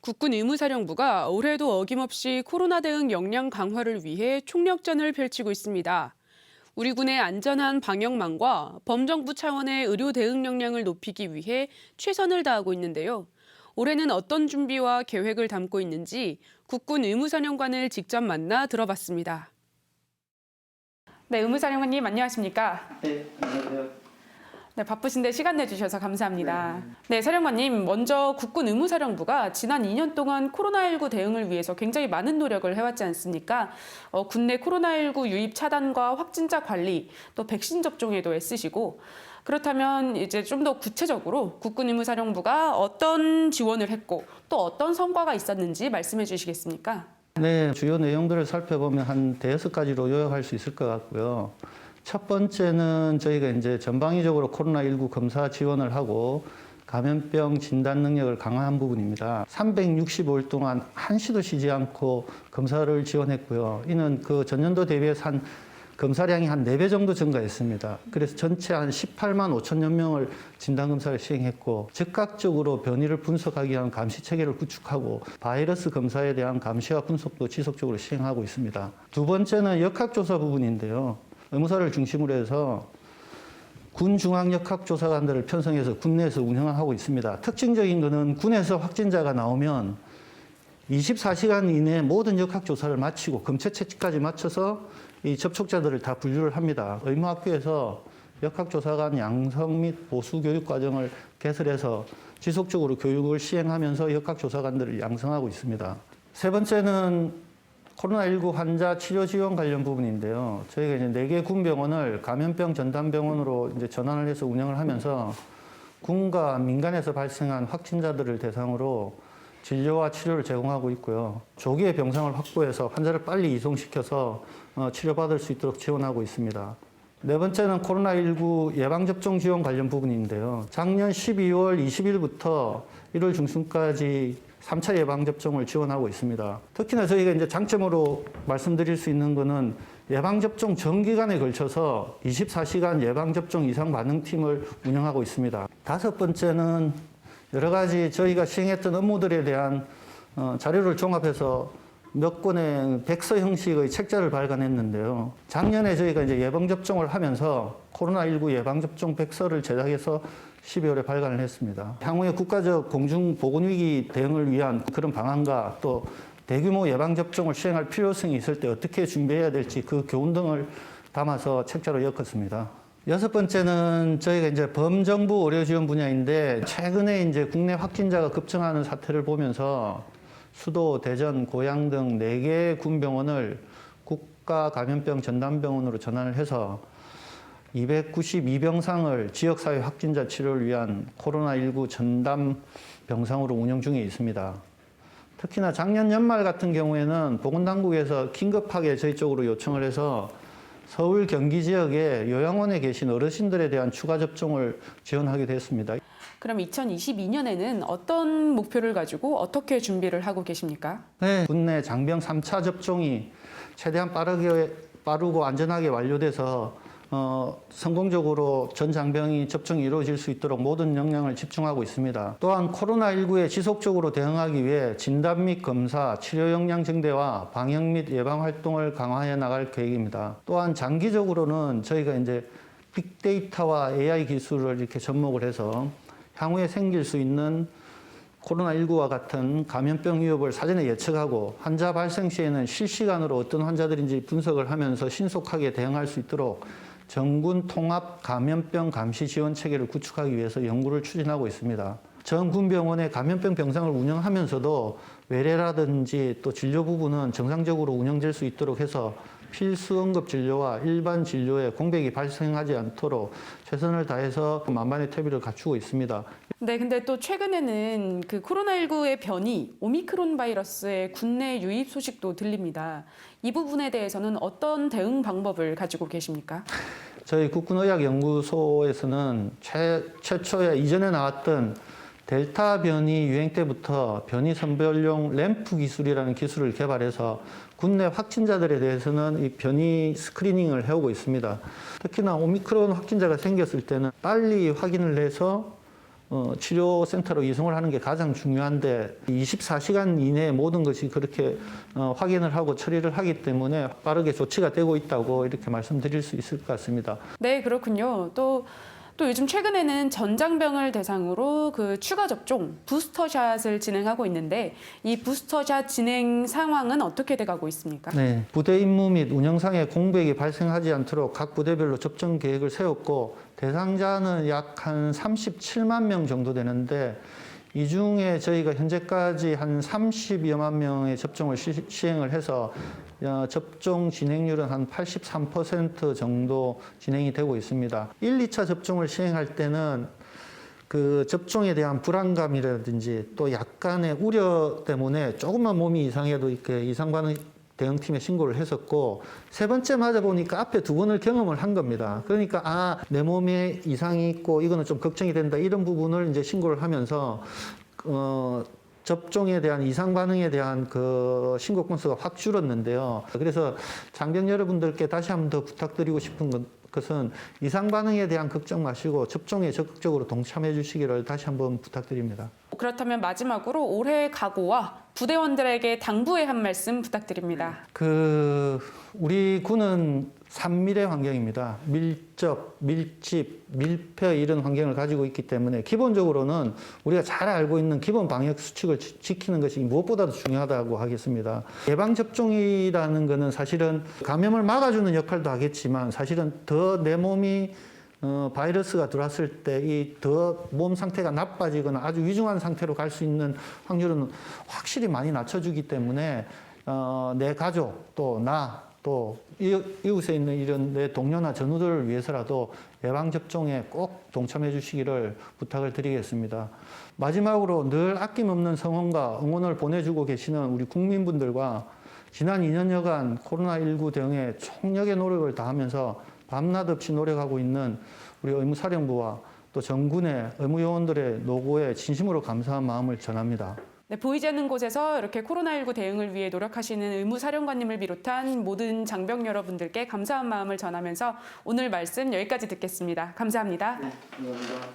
국군 의무사령부가 올해도 어김없이 코로나 대응 역량 강화를 위해 총력전을 펼치고 있습니다. 우리 군의 안전한 방역망과 범정부 차원의 의료 대응 역량을 높이기 위해 최선을 다하고 있는데요. 올해는 어떤 준비와 계획을 담고 있는지 국군 의무사령관을 직접 만나 들어봤습니다. 네, 의무사령관님 안녕하십니까? 네, 안녕하세요. 네, 바쁘신데 시간 내주셔서 감사합니다. 네, 사령관님, 먼저 국군 의무사령부가 지난 2년 동안 코로나19 대응을 위해서 굉장히 많은 노력을 해왔지 않습니까? 국내 코로나19 유입 차단과 확진자 관리, 또 백신 접종에도 애쓰시고, 그렇다면 이제 좀 더 구체적으로 국군 의무사령부가 어떤 지원을 했고, 또 어떤 성과가 있었는지 말씀해 주시겠습니까? 네, 주요 내용들을 살펴보면 한 대여섯 가지로 요약할 수 있을 것 같고요. 첫 번째는 저희가 이제 전방위적으로 코로나19 검사 지원을 하고 감염병 진단 능력을 강화한 부분입니다. 365일 동안 한시도 쉬지 않고 검사를 지원했고요. 이는 그 전년도 대비해서 한 검사량이 한 4배 정도 증가했습니다. 그래서 전체 한 18만 5천여 명을 진단검사를 시행했고 즉각적으로 변이를 분석하기 위한 감시체계를 구축하고 바이러스 검사에 대한 감시와 분석도 지속적으로 시행하고 있습니다. 두 번째는 역학조사 부분인데요. 의무사를 중심으로 해서 군 중앙역학조사관들을 편성해서 군내에서 운영하고 있습니다. 특징적인 것은 군에서 확진자가 나오면 24시간 이내에 모든 역학조사를 마치고 검체 채취까지 마쳐서 이 접촉자들을 다 분류를 합니다. 의무학교에서 역학조사관 양성 및 보수 교육 과정을 개설해서 지속적으로 교육을 시행하면서 역학조사관들을 양성하고 있습니다. 세 번째는 코로나19 환자 치료 지원 관련 부분인데요. 저희가 이제 4개 군병원을 감염병 전담병원으로 이제 전환을 해서 운영을 하면서 군과 민간에서 발생한 확진자들을 대상으로 진료와 치료를 제공하고 있고요. 조기에 병상을 확보해서 환자를 빨리 이송시켜서 치료받을 수 있도록 지원하고 있습니다. 네 번째는 코로나19 예방접종 지원 관련 부분인데요. 작년 12월 20일부터 1월 중순까지 3차 예방접종을 지원하고 있습니다. 특히나 저희가 이제 장점으로 말씀드릴 수 있는 거는 예방접종 전 기간에 걸쳐서 24시간 예방접종 이상 반응팀을 운영하고 있습니다. 다섯 번째는 여러 가지 저희가 시행했던 업무들에 대한 자료를 종합해서 몇 권의 백서 형식의 책자를 발간했는데요. 작년에 저희가 이제 예방접종을 하면서 코로나19 예방접종 백서를 제작해서 12월에 발간을 했습니다. 향후에 국가적 공중보건위기 대응을 위한 그런 방안과 또 대규모 예방접종을 시행할 필요성이 있을 때 어떻게 준비해야 될지 그 교훈 등을 담아서 책자로 엮었습니다. 여섯 번째는 저희가 이제 범정부 의료 지원 분야인데 최근에 이제 국내 확진자가 급증하는 사태를 보면서 수도, 대전, 고양 등 4개의 군병원을 국가 감염병 전담병원으로 전환을 해서 292병상을 지역사회 확진자 치료를 위한 코로나19 전담 병상으로 운영 중에 있습니다. 특히나 작년 연말 같은 경우에는 보건당국에서 긴급하게 저희 쪽으로 요청을 해서 서울, 경기 지역에 요양원에 계신 어르신들에 대한 추가 접종을 지원하기도 했습니다. 그럼 2022년에는 어떤 목표를 가지고 어떻게 준비를 하고 계십니까? 네, 국내 장병 3차 접종이 최대한 빠르고 안전하게 완료돼서 성공적으로 전 장병이 접종이 이루어질 수 있도록 모든 역량을 집중하고 있습니다. 또한 코로나19에 지속적으로 대응하기 위해 진단 및 검사, 치료 역량 증대와 방역 및 예방 활동을 강화해 나갈 계획입니다. 또한 장기적으로는 저희가 이제 빅데이터와 AI 기술을 이렇게 접목을 해서 향후에 생길 수 있는 코로나19와 같은 감염병 위협을 사전에 예측하고 환자 발생 시에는 실시간으로 어떤 환자들인지 분석을 하면서 신속하게 대응할 수 있도록 전군 통합 감염병 감시 지원 체계를 구축하기 위해서 연구를 추진하고 있습니다. 전 군병원의 감염병 병상을 운영하면서도 외래라든지 또 진료 부분은 정상적으로 운영될 수 있도록 해서 필수 응급 진료와 일반 진료에 공백이 발생하지 않도록 최선을 다해서 만반의 태비를 갖추고 있습니다. 네, 근데 또 최근에는 그 코로나19의 변이, 오미크론 바이러스의 국내 유입 소식도 들립니다. 이 부분에 대해서는 어떤 대응 방법을 가지고 계십니까? 저희 국군의학연구소에서는 최초에 이전에 나왔던 델타 변이 유행 때부터 변이 선별용 램프 기술이라는 기술을 개발해서 국내 확진자들에 대해서는 이 변이 스크리닝을 해오고 있습니다. 특히나 오미크론 확진자가 생겼을 때는 빨리 확인을 해서 치료센터로 이송을 하는 게 가장 중요한데 24시간 이내에 모든 것이 그렇게 확인을 하고 처리를 하기 때문에 빠르게 조치가 되고 있다고 이렇게 말씀드릴 수 있을 것 같습니다. 네, 그렇군요. 또 요즘 최근에는 전장병을 대상으로 그 추가 접종, 부스터샷을 진행하고 있는데 이 부스터샷 진행 상황은 어떻게 돼가고 있습니까? 네, 부대 임무 및 운영상의 공백이 발생하지 않도록 각 부대별로 접종 계획을 세웠고 대상자는 약 한 37만 명 정도 되는데 이 중에 저희가 현재까지 한 30여만 명의 접종을 시행을 해서 접종 진행률은 한 83% 정도 진행이 되고 있습니다. 1, 2차 접종을 시행할 때는 그 접종에 대한 불안감이라든지 또 약간의 우려 때문에 조금만 몸이 이상해도 이렇게 이상 반응 대응팀에 신고를 했었고 세 번째 맞아 보니까 앞에 두 번을 경험을 한 겁니다. 그러니까 내 몸에 이상이 있고 이거는 좀 걱정이 된다 이런 부분을 이제 신고를 하면서 접종에 대한 이상 반응에 대한 그 신고 건수가 확 줄었는데요. 그래서 장병 여러분들께 다시 한 번 더 부탁드리고 싶은 것은 이상 반응에 대한 걱정 마시고 접종에 적극적으로 동참해 주시기를 다시 한번 부탁드립니다. 그렇다면 마지막으로 올해 각오와 부대원들에게 당부의 한 말씀 부탁드립니다. 우리 군은 산밀의 환경입니다. 밀접, 밀집, 밀폐 이런 환경을 가지고 있기 때문에 기본적으로는 우리가 잘 알고 있는 기본 방역 수칙을 지키는 것이 무엇보다도 중요하다고 하겠습니다. 예방접종이라는 것은 사실은 감염을 막아주는 역할도 하겠지만 사실은 더 내 몸이 바이러스가 들어왔을 때 이 더 몸 상태가 나빠지거나 아주 위중한 상태로 갈 수 있는 확률은 확실히 많이 낮춰주기 때문에 내 가족 또 이웃에 있는 이런 내 동료나 전우들을 위해서라도 예방접종에 꼭 동참해 주시기를 부탁을 드리겠습니다. 마지막으로 늘 아낌없는 성원과 응원을 보내주고 계시는 우리 국민분들과 지난 2년여간 코로나19 대응에 총력의 노력을 다하면서 밤낮 없이 노력하고 있는 우리 의무사령부와 또 전군의 의무요원들의 노고에 진심으로 감사한 마음을 전합니다. 네, 보이지 않는 곳에서 이렇게 코로나19 대응을 위해 노력하시는 의무사령관님을 비롯한 모든 장병 여러분들께 감사한 마음을 전하면서 오늘 말씀 여기까지 듣겠습니다. 감사합니다. 네, 감사합니다.